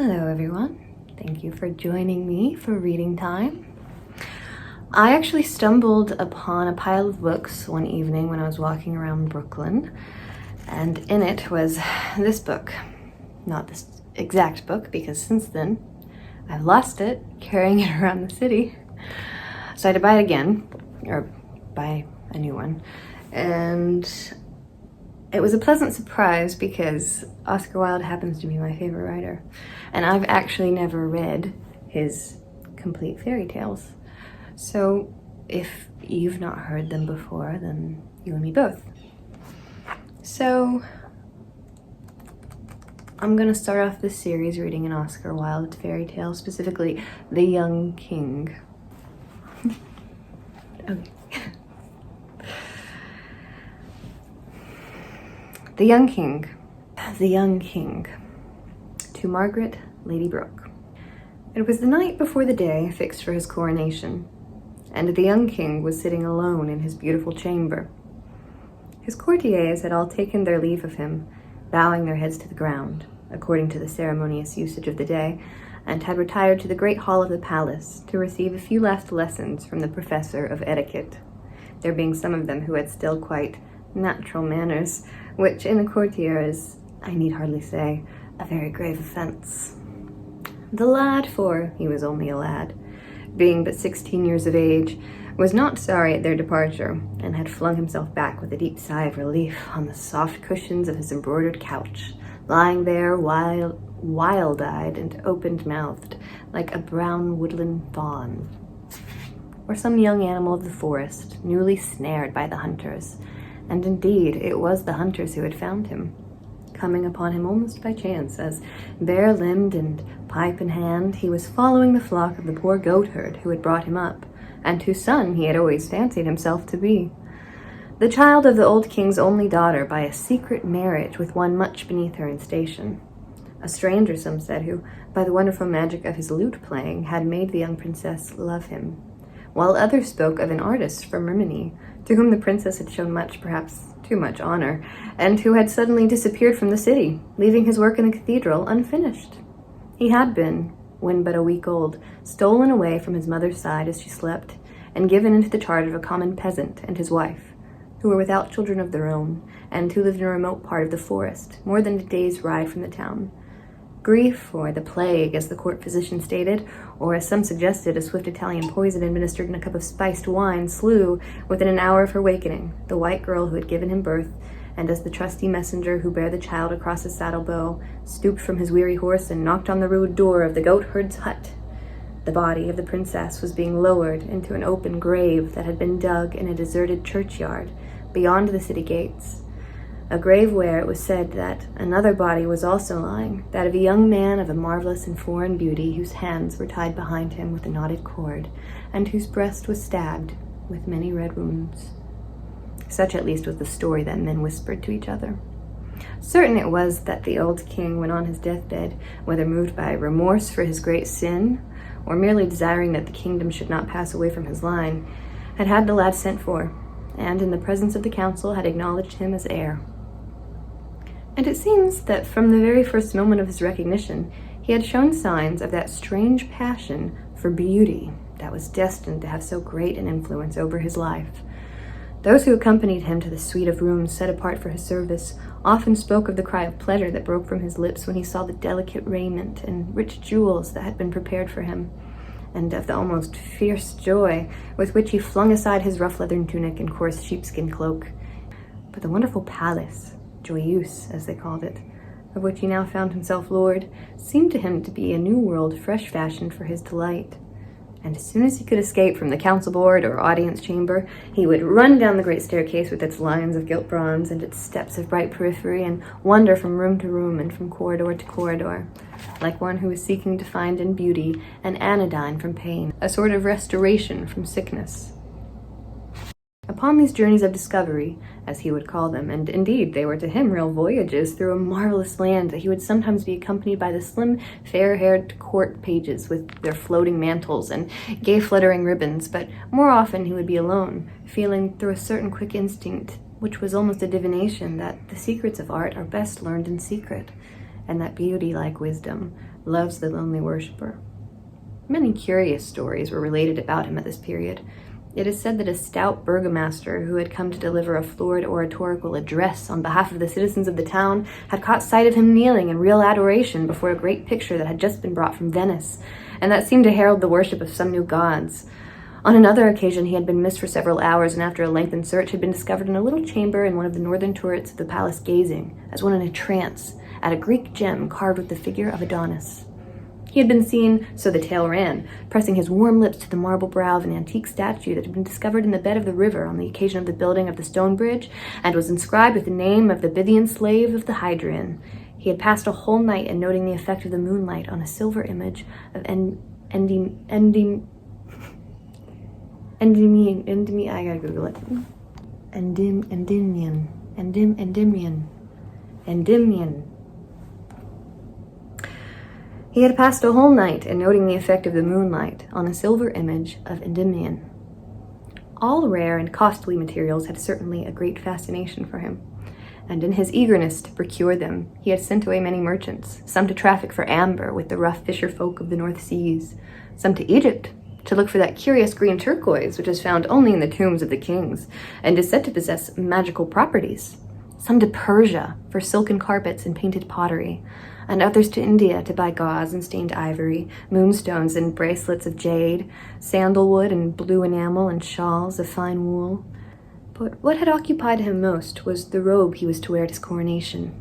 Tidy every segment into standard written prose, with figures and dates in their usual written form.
Hello everyone, thank you for joining me for reading time. I actually stumbled upon a pile of books one evening when I was walking around Brooklyn, and in it was this book. Not this exact book, because since then I've lost it, carrying it around the city. So I had to buy it again, or buy a new one, and it was a pleasant surprise because Oscar Wilde happens to be my favorite writer, and I've actually never read his complete fairy tales. So if you've not heard them before, then you and me both. So I'm gonna start off this series reading an Oscar Wilde fairy tale, specifically The Young King. Okay. The Young King. The Young King. To Margaret, Lady Brooke. It was the night before the day fixed for his coronation, and the young king was sitting alone in his beautiful chamber. His courtiers had all taken their leave of him, bowing their heads to the ground, according to the ceremonious usage of the day, and had retired to the great hall of the palace to receive a few last lessons from the professor of etiquette, there being some of them who had still quite natural manners, which in a courtier is, I need hardly say, a very grave offense. The lad, for he was only a lad, being but 16 years of age, was not sorry at their departure, and had flung himself back with a deep sigh of relief on the soft cushions of his embroidered couch, lying there wild-eyed and open-mouthed, like a brown woodland fawn, or some young animal of the forest, newly snared by the hunters. And indeed, it was the hunters who had found him, coming upon him almost by chance, as, bare-limbed and pipe in hand, he was following the flock of the poor goatherd who had brought him up, and whose son he had always fancied himself to be. The child of the old king's only daughter by a secret marriage with one much beneath her in station. A stranger, some said, who, by the wonderful magic of his lute-playing, had made the young princess love him, while others spoke of an artist from Rimini, to whom the princess had shown much, perhaps too much honor, and who had suddenly disappeared from the city, leaving his work in the cathedral unfinished. He had been, when but a week old, stolen away from his mother's side as she slept, and given into the charge of a common peasant and his wife, who were without children of their own, and who lived in a remote part of the forest, more than a day's ride from the town. Grief, or the plague, as the court physician stated, or as some suggested, a swift Italian poison administered in a cup of spiced wine, slew, within an hour of her wakening, the white girl who had given him birth, and as the trusty messenger who bare the child across his saddle-bow stooped from his weary horse and knocked on the rude door of the goatherd's hut, the body of the princess was being lowered into an open grave that had been dug in a deserted churchyard beyond the city gates. A grave where it was said that another body was also lying, that of a young man of a marvelous and foreign beauty, whose hands were tied behind him with a knotted cord, and whose breast was stabbed with many red wounds. Such at least was the story that men whispered to each other. Certain it was that the old king, when on his deathbed, whether moved by remorse for his great sin, or merely desiring that the kingdom should not pass away from his line, had had the lad sent for, and in the presence of the council had acknowledged him as heir. And it seems that from the very first moment of his recognition, he had shown signs of that strange passion for beauty that was destined to have so great an influence over his life. Those who accompanied him to the suite of rooms set apart for his service often spoke of the cry of pleasure that broke from his lips when he saw the delicate raiment and rich jewels that had been prepared for him, and of the almost fierce joy with which he flung aside his rough leathern tunic and coarse sheepskin cloak. But the wonderful palace, Joyeuse, as they called it, of which he now found himself lord, seemed to him to be a new world fresh fashioned for his delight. And as soon as he could escape from the council board or audience chamber, he would run down the great staircase with its lions of gilt bronze and its steps of bright porphyry, and wander from room to room and from corridor to corridor, like one who is seeking to find in beauty an anodyne from pain, a sort of restoration from sickness. Upon these journeys of discovery, as he would call them, and indeed they were to him real voyages through a marvelous land, that he would sometimes be accompanied by the slim, fair-haired court pages with their floating mantles and gay fluttering ribbons, but more often he would be alone, feeling through a certain quick instinct, which was almost a divination, that the secrets of art are best learned in secret, and that beauty, like wisdom, loves the lonely worshipper. Many curious stories were related about him at this period. It is said that a stout burgomaster who had come to deliver a florid oratorical address on behalf of the citizens of the town had caught sight of him kneeling in real adoration before a great picture that had just been brought from Venice, and that seemed to herald the worship of some new gods. On another occasion, he had been missed for several hours, and after a lengthened search had been discovered in a little chamber in one of the northern turrets of the palace, gazing, as one in a trance, at a Greek gem carved with the figure of Adonis. He had been seen, so the tale ran, pressing his warm lips to the marble brow of an antique statue that had been discovered in the bed of the river on the occasion of the building of the stone bridge, and was inscribed with the name of the Bithynian slave of the Hadrian. He had passed a whole night in noting the effect of the moonlight on a silver image of Endymion. I gotta Google it. Endymion. He had passed a whole night in noting the effect of the moonlight on a silver image of Endymion. All rare and costly materials had certainly a great fascination for him, and in his eagerness to procure them, he had sent away many merchants, some to traffic for amber with the rough fisher folk of the North Seas, some to Egypt to look for that curious green turquoise which is found only in the tombs of the kings and is said to possess magical properties, some to Persia for silken carpets and painted pottery, and others to India to buy gauze and stained ivory, moonstones and bracelets of jade, sandalwood and blue enamel and shawls of fine wool. But what had occupied him most was the robe he was to wear at his coronation,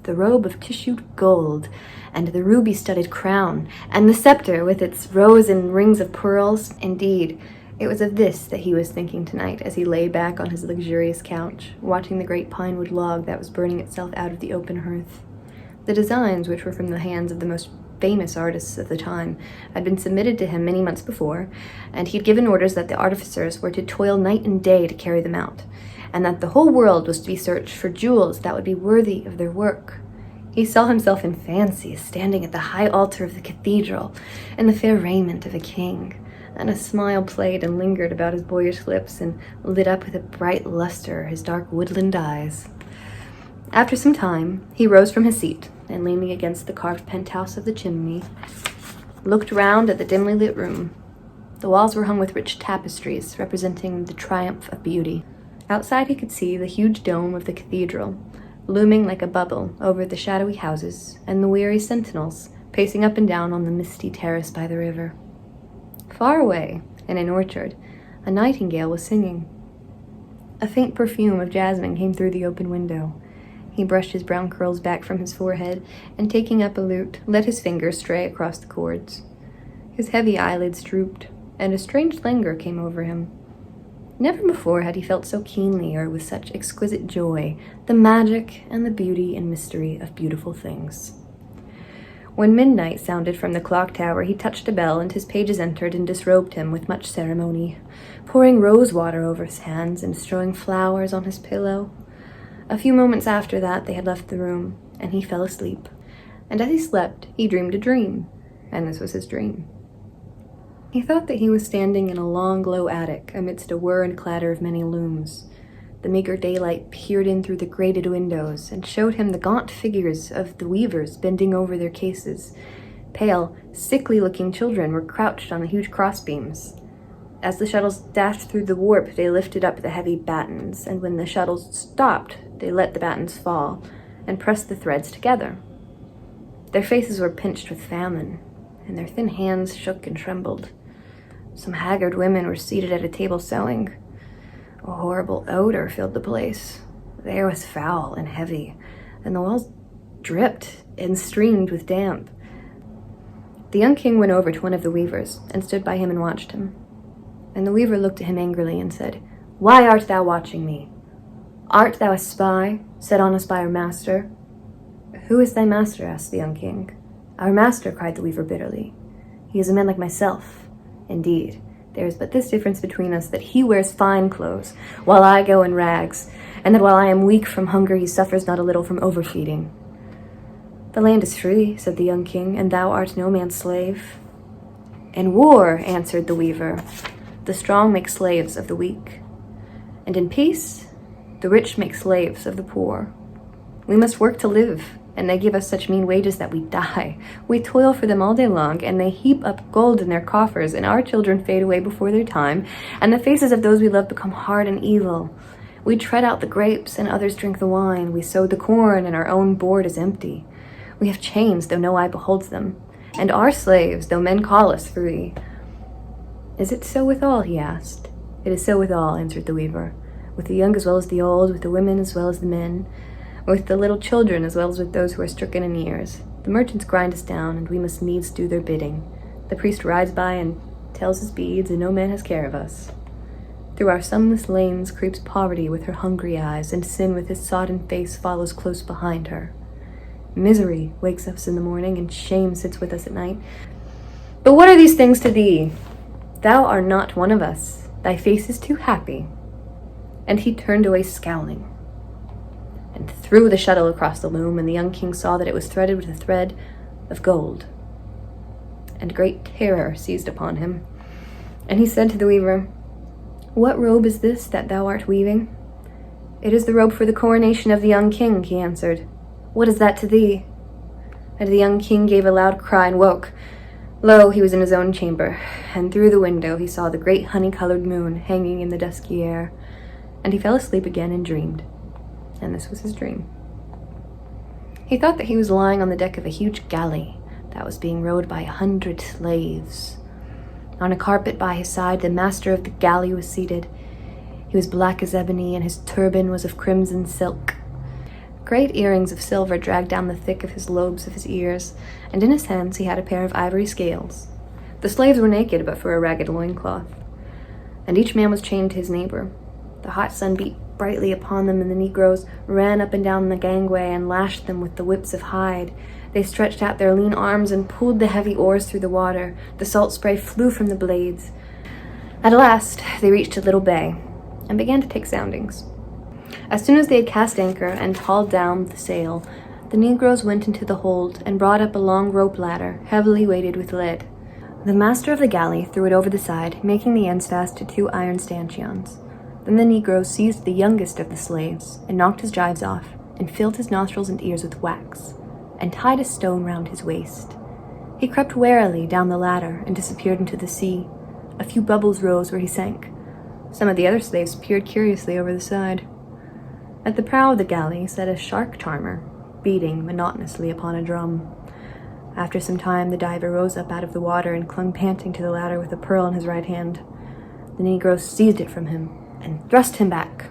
the robe of tissued gold, and the ruby-studded crown, and the scepter with its rows and rings of pearls. Indeed, it was of this that he was thinking tonight as he lay back on his luxurious couch, watching the great pine-wood log that was burning itself out of the open hearth. The designs, which were from the hands of the most famous artists of the time, had been submitted to him many months before, and he had given orders that the artificers were to toil night and day to carry them out, and that the whole world was to be searched for jewels that would be worthy of their work. He saw himself in fancy standing at the high altar of the cathedral, in the fair raiment of a king, and a smile played and lingered about his boyish lips and lit up with a bright luster his dark woodland eyes. After some time, he rose from his seat, and leaning against the carved penthouse of the chimney, looked round at the dimly lit room. The walls were hung with rich tapestries, representing the triumph of beauty. Outside he could see the huge dome of the cathedral, looming like a bubble over the shadowy houses, and the weary sentinels, pacing up and down on the misty terrace by the river. Far away, in an orchard, a nightingale was singing. A faint perfume of jasmine came through the open window. He brushed his brown curls back from his forehead, and taking up a lute, let his fingers stray across the chords. His heavy eyelids drooped, and a strange languor came over him. Never before had he felt so keenly or with such exquisite joy the magic and the beauty and mystery of beautiful things. When midnight sounded from the clock tower, he touched a bell, and his pages entered and disrobed him with much ceremony, pouring rose water over his hands and strewing flowers on his pillow. A few moments after that they had left the room, and he fell asleep. And as he slept, he dreamed a dream, and this was his dream. He thought that he was standing in a long, low attic amidst a whir and clatter of many looms. The meager daylight peered in through the grated windows and showed him the gaunt figures of the weavers bending over their cases. Pale, sickly-looking children were crouched on the huge crossbeams. As the shuttles dashed through the warp, they lifted up the heavy battens, and when the shuttles stopped, they let the battens fall and pressed the threads together. Their faces were pinched with famine, and their thin hands shook and trembled. Some haggard women were seated at a table sewing. A horrible odor filled the place. The air was foul and heavy, and the walls dripped and streamed with damp. The young king went over to one of the weavers and stood by him and watched him. And the weaver looked at him angrily and said, "Why art thou watching me? Art thou a spy, set on us by our master?" "Who is thy master?" asked the young king. "Our master," cried the weaver bitterly. "He is a man like myself. Indeed, there is but this difference between us, that he wears fine clothes, while I go in rags, and that while I am weak from hunger, he suffers not a little from overfeeding." "The land is free," said the young king, "and thou art no man's slave." "In war," answered the weaver, "the strong make slaves of the weak, and in peace, the rich make slaves of the poor. We must work to live, and they give us such mean wages that we die. We toil for them all day long, and they heap up gold in their coffers, and our children fade away before their time, and the faces of those we love become hard and evil. We tread out the grapes, and others drink the wine. We sow the corn, and our own board is empty. We have chains, though no eye beholds them, and are slaves, though men call us free. Is it so with all? He asked. It is so with all, answered the weaver, with the young as well as the old, with the women as well as the men, with the little children as well as with those who are stricken in years. The merchants grind us down, and we must needs do their bidding. The priest rides by and tells his beads, and no man has care of us. Through our sunless lanes creeps poverty with her hungry eyes, and sin with his sodden face follows close behind her. Misery wakes us in the morning, and shame sits with us at night. But what are these things to thee? Thou art not one of us. Thy face is too happy. And he turned away scowling, and threw the shuttle across the loom, and the young king saw that it was threaded with a thread of gold. And great terror seized upon him. And he said to the weaver, What robe is this that thou art weaving? It is the robe for the coronation of the young king, he answered. What is that to thee? And the young king gave a loud cry and woke. Lo, he was in his own chamber, and through the window he saw the great honey-colored moon hanging in the dusky air. And he fell asleep again and dreamed. And this was his dream. He thought that he was lying on the deck of a huge galley that was being rowed by 100 slaves. On a carpet by his side, the master of the galley was seated. He was black as ebony, and his turban was of crimson silk. Great earrings of silver dragged down the thick of his lobes of his ears, and in his hands he had a pair of ivory scales. The slaves were naked but for a ragged loincloth, and each man was chained to his neighbor. The hot sun beat brightly upon them, and the negroes ran up and down the gangway and lashed them with the whips of hide. They stretched out their lean arms and pulled the heavy oars through the water. The salt spray flew from the blades. At last they reached a little bay and began to take soundings. As soon as they had cast anchor and hauled down the sail, the negroes went into the hold and brought up a long rope ladder, heavily weighted with lead. The master of the galley threw it over the side, making the ends fast to 2 iron stanchions. Then the negroes seized the youngest of the slaves and knocked his gyves off, and filled his nostrils and ears with wax, and tied a stone round his waist. He crept warily down the ladder and disappeared into the sea. A few bubbles rose where he sank. Some of the other slaves peered curiously over the side. At the prow of the galley sat a shark charmer, beating monotonously upon a drum. After some time, the diver rose up out of the water and clung panting to the ladder with a pearl in his right hand. The negroes seized it from him and thrust him back.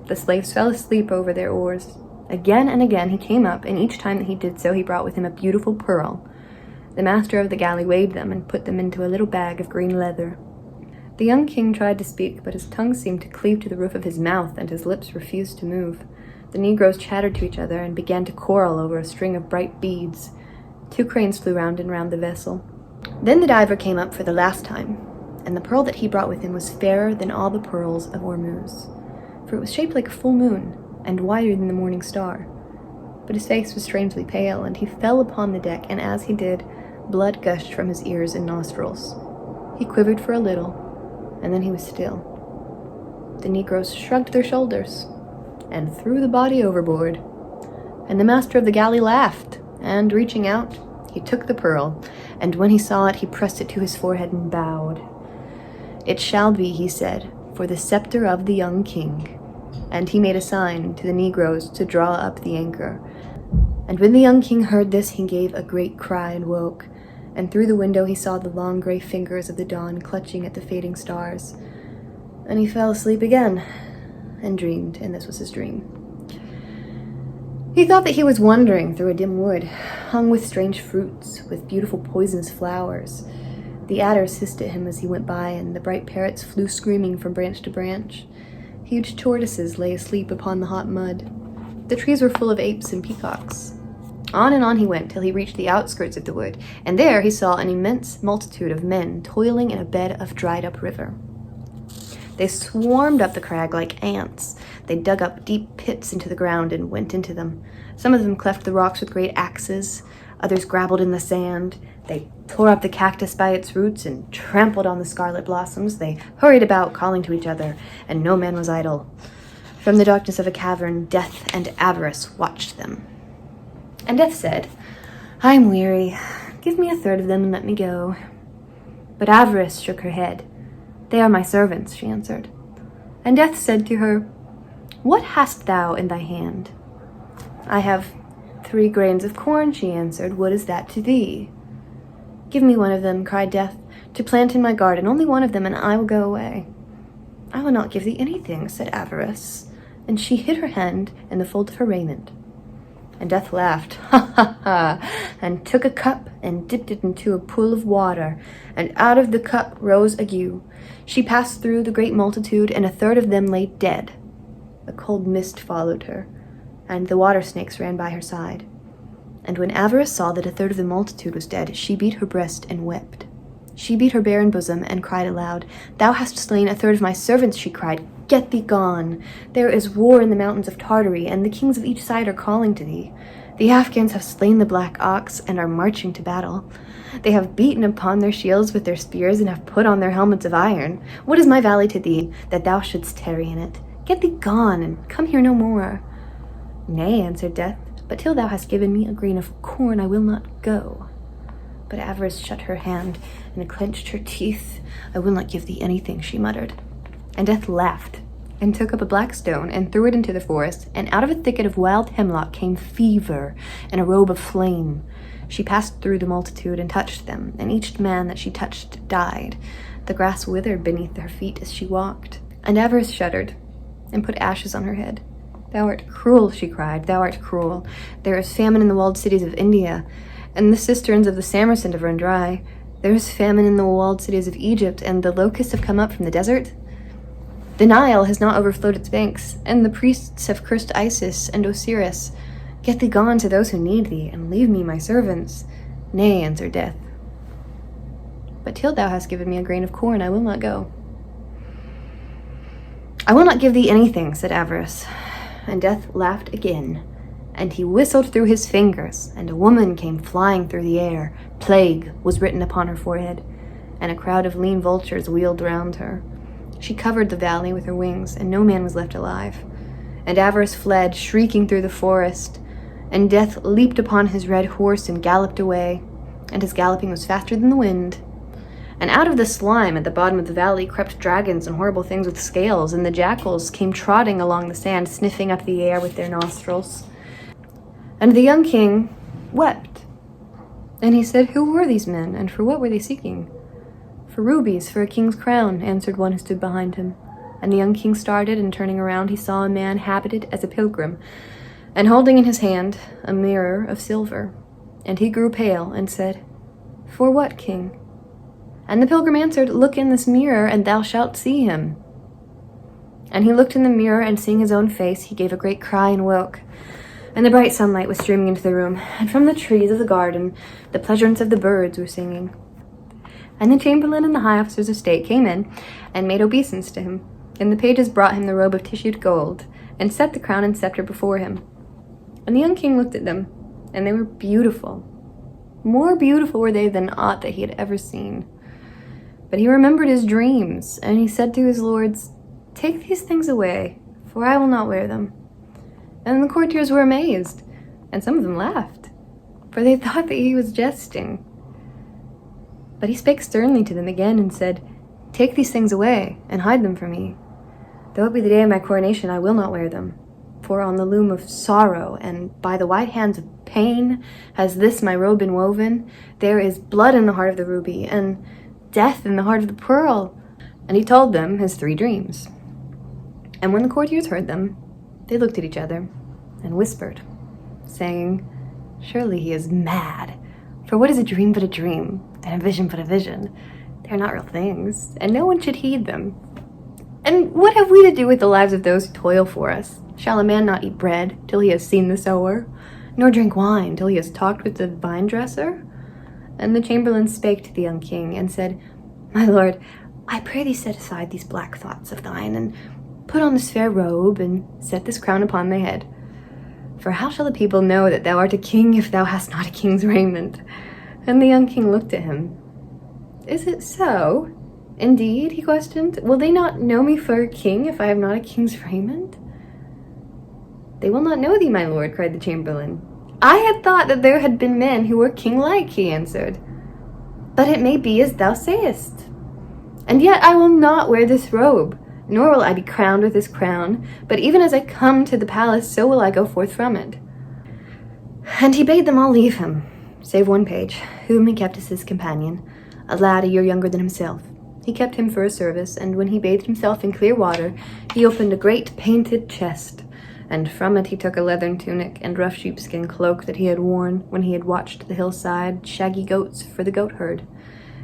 The slaves fell asleep over their oars. Again and again he came up, and each time that he did so he brought with him a beautiful pearl. The master of the galley weighed them and put them into a little bag of green leather. The young king tried to speak, but his tongue seemed to cleave to the roof of his mouth, and his lips refused to move. The negroes chattered to each other and began to quarrel over a string of bright beads. 2 cranes flew round and round the vessel. Then the diver came up for the last time, and the pearl that he brought with him was fairer than all the pearls of Ormuz, for it was shaped like a full moon, and wider than the morning star. But his face was strangely pale, and he fell upon the deck, and as he did, blood gushed from his ears and nostrils. He quivered for a little, and then he was still. The negroes shrugged their shoulders and threw the body overboard. And the master of the galley laughed, and reaching out, he took the pearl, and when he saw it, he pressed it to his forehead and bowed. It shall be, he said, for the scepter of the young king. And he made a sign to the negroes to draw up the anchor. And when the young king heard this, he gave a great cry and woke. And through the window he saw the long gray fingers of the dawn clutching at the fading stars. And he fell asleep again, and dreamed, and this was his dream. He thought that he was wandering through a dim wood, hung with strange fruits, with beautiful poisonous flowers. The adders hissed at him as he went by, and the bright parrots flew screaming from branch to branch. Huge tortoises lay asleep upon the hot mud. The trees were full of apes and peacocks. On and on he went till he reached the outskirts of the wood, and there he saw an immense multitude of men toiling in a bed of dried-up river. They swarmed up the crag like ants. They dug up deep pits into the ground and went into them. Some of them cleft the rocks with great axes. Others grabbled in the sand. They tore up the cactus by its roots and trampled on the scarlet blossoms. They hurried about, calling to each other, and no man was idle. From the darkness of a cavern, death and avarice watched them. And Death said, "I am weary. Give me a third of them and let me go." But Avarice shook her head. "They are my servants," she answered. And Death said to her, "What hast thou in thy hand?" "I have 3 grains of corn," she answered. "What is that to thee?" "Give me one of them," cried Death, "to plant in my garden, only one of them, and I will go away." "I will not give thee anything," said Avarice, and she hid her hand in the fold of her raiment. And Death laughed, "Ha, ha, ha," and took a cup and dipped it into a pool of water, and out of the cup rose a ewe. She passed through the great multitude, and a third of them lay dead. A cold mist followed her, and the water snakes ran by her side. And when Avarice saw that a third of the multitude was dead, she beat her breast and wept. She beat her barren bosom and cried aloud. "Thou hast slain a third of my servants," she cried. "Get thee gone. There is war in the mountains of Tartary, and the kings of each side are calling to thee. The Afghans have slain the black ox and are marching to battle. They have beaten upon their shields with their spears and have put on their helmets of iron. What is my valley to thee, that thou shouldst tarry in it? Get thee gone, and come here no more." "Nay," answered Death, "but till thou hast given me a grain of corn, I will not go." But Avarice shut her hand and clenched her teeth. "I will not give thee anything," she muttered. And Death laughed, and took up a black stone and threw it into the forest, and out of a thicket of wild hemlock came Fever in a robe of flame. She passed through the multitude and touched them, and each man that she touched died. The grass withered beneath her feet as she walked. And Avarice shuddered, and put ashes on her head. "Thou art cruel," she cried, "thou art cruel. There is famine in the walled cities of India, and the cisterns of the Samarcand have run dry. There is famine in the walled cities of Egypt, and the locusts have come up from the desert. The Nile has not overflowed its banks, and the priests have cursed Isis and Osiris. Get thee gone to those who need thee, and leave me my servants." "Nay," answered Death, "but till thou hast given me a grain of corn, I will not go." "I will not give thee anything," said Avarice. And Death laughed again, and he whistled through his fingers, and a woman came flying through the air. Plague was written upon her forehead, and a crowd of lean vultures wheeled round her. She covered the valley with her wings, and no man was left alive. And Avarice fled, shrieking through the forest, and Death leaped upon his red horse and galloped away, and his galloping was faster than the wind. And out of the slime at the bottom of the valley crept dragons and horrible things with scales, and the jackals came trotting along the sand, sniffing up the air with their nostrils. And the young king wept. And he said, "Who were these men, and for what were they seeking?" "For rubies, for a king's crown," answered one who stood behind him. And the young king started, and turning around he saw a man habited as a pilgrim, and holding in his hand a mirror of silver. And he grew pale, and said, "For what, king?" And the pilgrim answered, "Look in this mirror, and thou shalt see him." And he looked in the mirror, and seeing his own face, he gave a great cry and woke. And the bright sunlight was streaming into the room, and from the trees of the garden the pleasaunce of the birds were singing. And the chamberlain and the high officers of state came in and made obeisance to him. And the pages brought him the robe of tissued gold, and set the crown and scepter before him. And the young king looked at them, and they were beautiful. More beautiful were they than aught that he had ever seen. But he remembered his dreams, and he said to his lords, "Take these things away, for I will not wear them." And the courtiers were amazed, and some of them laughed, for they thought that he was jesting. But he spake sternly to them again and said, "Take these things away, and hide them from me. Though it be the day of my coronation, I will not wear them. For on the loom of sorrow, and by the white hands of pain, has this my robe been woven. There is blood in the heart of the ruby, and death in the heart of the pearl." And he told them his 3 dreams. And when the courtiers heard them, they looked at each other and whispered, saying, "Surely he is mad. For what is a dream but a dream, and a vision but a vision? They are not real things, and no one should heed them. And what have we to do with the lives of those who toil for us? Shall a man not eat bread till he has seen the sower, nor drink wine till he has talked with the vine dresser?" And the chamberlain spake to the young king, and said, "My lord, I pray thee set aside these black thoughts of thine, and put on this fair robe, and set this crown upon thy head. For how shall the people know that thou art a king if thou hast not a king's raiment?" And the young king looked at him. "Is it so? Indeed?" he questioned. "Will they not know me for a king if I have not a king's raiment?" "They will not know thee, my lord," cried the chamberlain. I had thought that there had been men who were king-like, he answered. But it may be as thou sayest. And yet I will not wear this robe, nor will I be crowned with this crown, but even as I come to the palace, so will I go forth from it. And he bade them all leave him, save one page, whom he kept as his companion, a lad a year younger than himself. He kept him for a service, and when he bathed himself in clear water, he opened a great painted chest, and from it he took a leathern tunic and rough sheepskin cloak that he had worn when he had watched the hillside shaggy goats for the goat herd.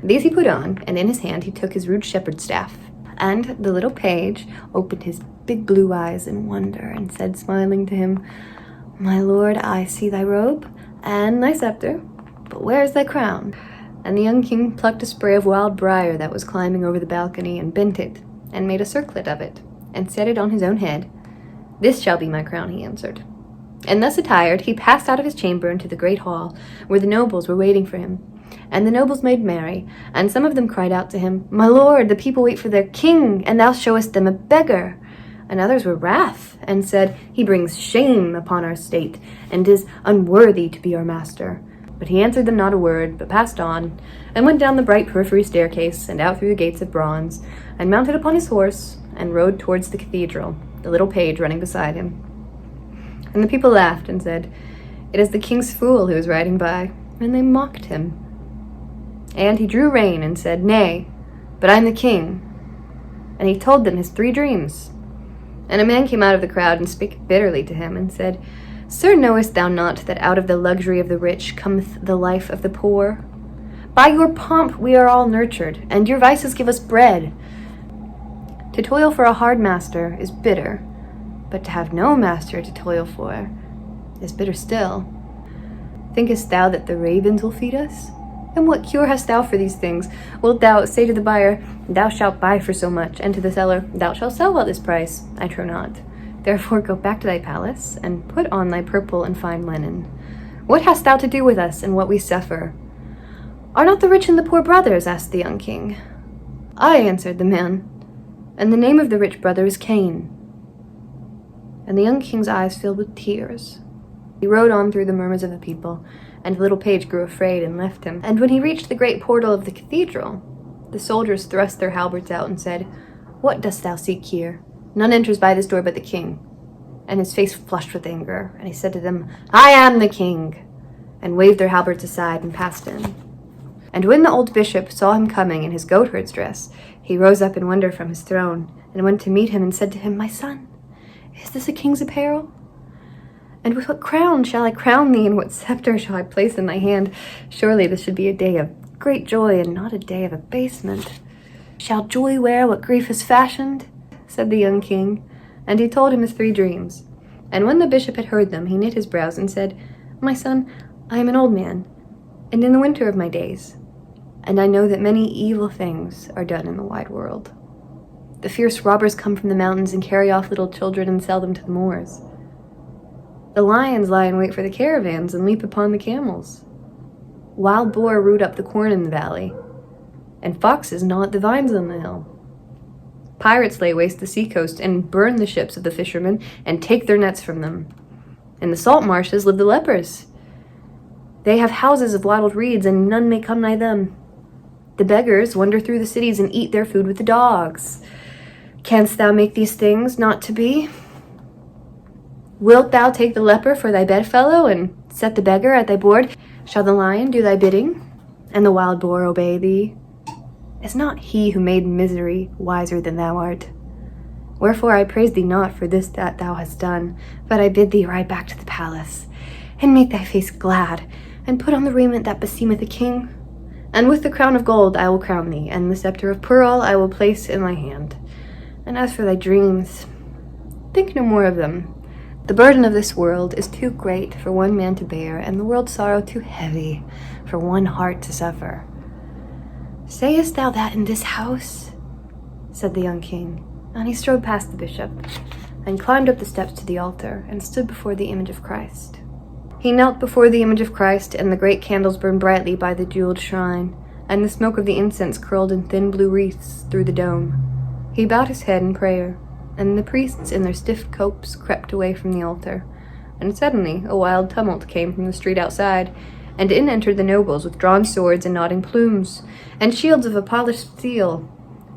These he put on, and in his hand he took his rude shepherd's staff. And the little page opened his big blue eyes in wonder, and said, smiling to him, My lord, I see thy robe, and thy scepter, but where is thy crown? And the young king plucked a spray of wild briar that was climbing over the balcony, and bent it, and made a circlet of it, and set it on his own head. This shall be my crown, he answered. And thus attired, he passed out of his chamber into the great hall, where the nobles were waiting for him. And the nobles made merry, and some of them cried out to him, My lord, the people wait for their king, and thou showest them a beggar. And others were wrath, and said, He brings shame upon our state, and is unworthy to be our master. But he answered them not a word, but passed on, and went down the bright periphery staircase, and out through the gates of bronze, and mounted upon his horse, and rode towards the cathedral, the little page running beside him. And the people laughed, and said, It is the king's fool who is riding by, and they mocked him. And he drew rein, and said, Nay, but I am the king. And he told them his 3 dreams. And a man came out of the crowd, and spake bitterly to him, and said, Sir, knowest thou not that out of the luxury of the rich cometh the life of the poor? By your pomp we are all nurtured, and your vices give us bread. To toil for a hard master is bitter, but to have no master to toil for is bitter still. Thinkest thou that the ravens will feed us? And what cure hast thou for these things? Wilt thou say to the buyer, Thou shalt buy for so much, and to the seller, Thou shalt sell at this price? I trow not. Therefore go back to thy palace, and put on thy purple and fine linen. What hast thou to do with us, and what we suffer? Are not the rich and the poor brothers? Asked the young king. Aye, answered the man, and the name of the rich brother is Cain. And the young king's eyes filled with tears. He rode on through the murmurs of the people, and the little page grew afraid and left him. And when he reached the great portal of the cathedral, the soldiers thrust their halberds out and said, What dost thou seek here? None enters by this door but the king. And his face flushed with anger, and he said to them, I am the king, and waved their halberds aside and passed in. And when the old bishop saw him coming in his goatherd's dress, he rose up in wonder from his throne, and went to meet him, and said to him, My son, is this a king's apparel? And with what crown shall I crown thee, and what scepter shall I place in thy hand? Surely this should be a day of great joy, and not a day of abasement. Shall joy wear what grief has fashioned? Said the young king, and he told him his 3 dreams. And when the bishop had heard them, he knit his brows, and said, My son, I am an old man, and in the winter of my days, and I know that many evil things are done in the wide world. The fierce robbers come from the mountains, and carry off little children, and sell them to the Moors. The lions lie in wait for the caravans, and leap upon the camels. Wild boar root up the corn in the valley, and foxes gnaw at the vines on the hill. Pirates lay waste the seacoast, and burn the ships of the fishermen, and take their nets from them. In the salt marshes live the lepers. They have houses of wattled reeds, and none may come nigh them. The beggars wander through the cities, and eat their food with the dogs. Canst thou make these things not to be? Wilt thou take the leper for thy bedfellow, and set the beggar at thy board? Shall the lion do thy bidding, and the wild boar obey thee? Is not he who made misery wiser than thou art? Wherefore I praise thee not for this that thou hast done, but I bid thee ride back to the palace, and make thy face glad, and put on the raiment that beseemeth a king. And with the crown of gold I will crown thee, and the scepter of pearl I will place in thy hand. And as for thy dreams, think no more of them. The burden of this world is too great for one man to bear, and the world's sorrow too heavy for one heart to suffer. Sayest thou that in this house? Said the young king, and he strode past the bishop, and climbed up the steps to the altar, and stood before the image of Christ. He knelt before the image of Christ, and the great candles burned brightly by the jeweled shrine, and the smoke of the incense curled in thin blue wreaths through the dome. He bowed his head in prayer, and the priests in their stiff copes crept away from the altar, And suddenly a wild tumult came from the street outside, and in entered the nobles with drawn swords and nodding plumes, and shields of a polished steel.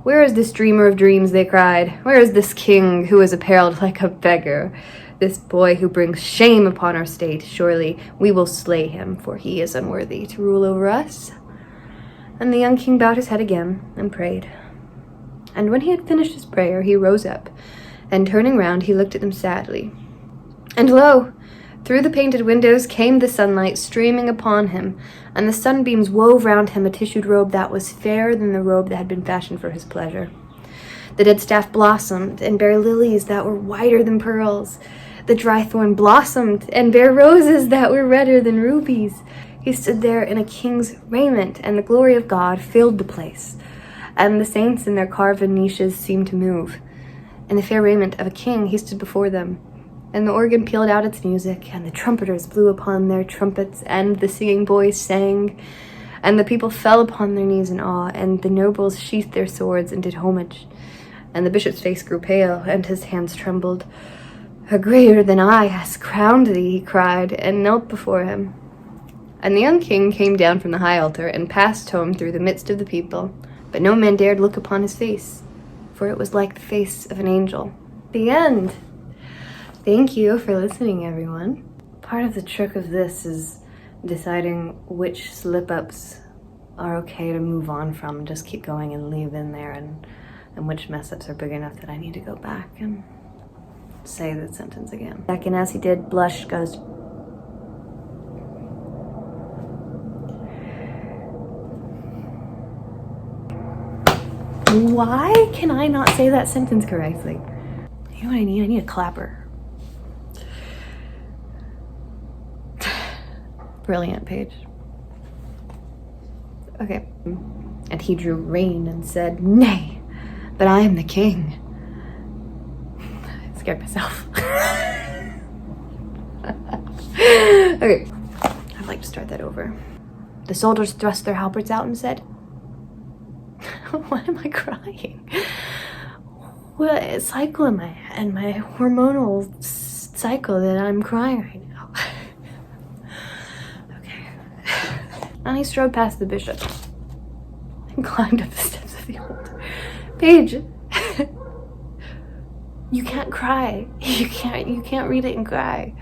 "Where is this dreamer of dreams?" they cried. "Where is this king who is apparelled like a beggar? This boy who brings shame upon our state? Surely we will slay him, for he is unworthy to rule over us." And the young king bowed his head again and prayed. And when he had finished his prayer, he rose up, and turning round, he looked at them sadly. And lo! Through the painted windows came the sunlight streaming upon him, and the sunbeams wove round him a tissued robe that was fairer than the robe that had been fashioned for his pleasure. The dead staff blossomed and bare lilies that were whiter than pearls. The dry thorn blossomed and bare roses that were redder than rubies. He stood there in a king's raiment, and the glory of God filled the place, and the saints in their carven niches seemed to move. In the fair raiment of a king he stood before them, and the organ pealed out its music, and the trumpeters blew upon their trumpets, and the singing boys sang, and the people fell upon their knees in awe, and the nobles sheathed their swords and did homage. And the bishop's face grew pale, and his hands trembled. "A greater than I has crowned thee," he cried, and knelt before him. And the young king came down from the high altar, and passed home through the midst of the people, but no man dared look upon his face, for it was like the face of an angel. The end. Thank you for listening, everyone. Part of the trick of this is deciding which slip-ups are okay to move on from and just keep going and leave in there, and which mess-ups are big enough that I need to go back and say the sentence again. Second, as he did, blush goes. Why can I not say that sentence correctly? You know what I need? I need a clapper. Brilliant, Paige. Okay. And he drew rein and said, "Nay, but I am the king." I scared myself. Okay. I'd like to start that over. The soldiers thrust their halberds out and said, "Why am I crying? Well, it's cycle in my head, my hormonal cycle, that I'm crying right now." Okay. And he strode past the bishop and climbed up the steps of the altar. Paige, you can't cry. You can't read it and cry.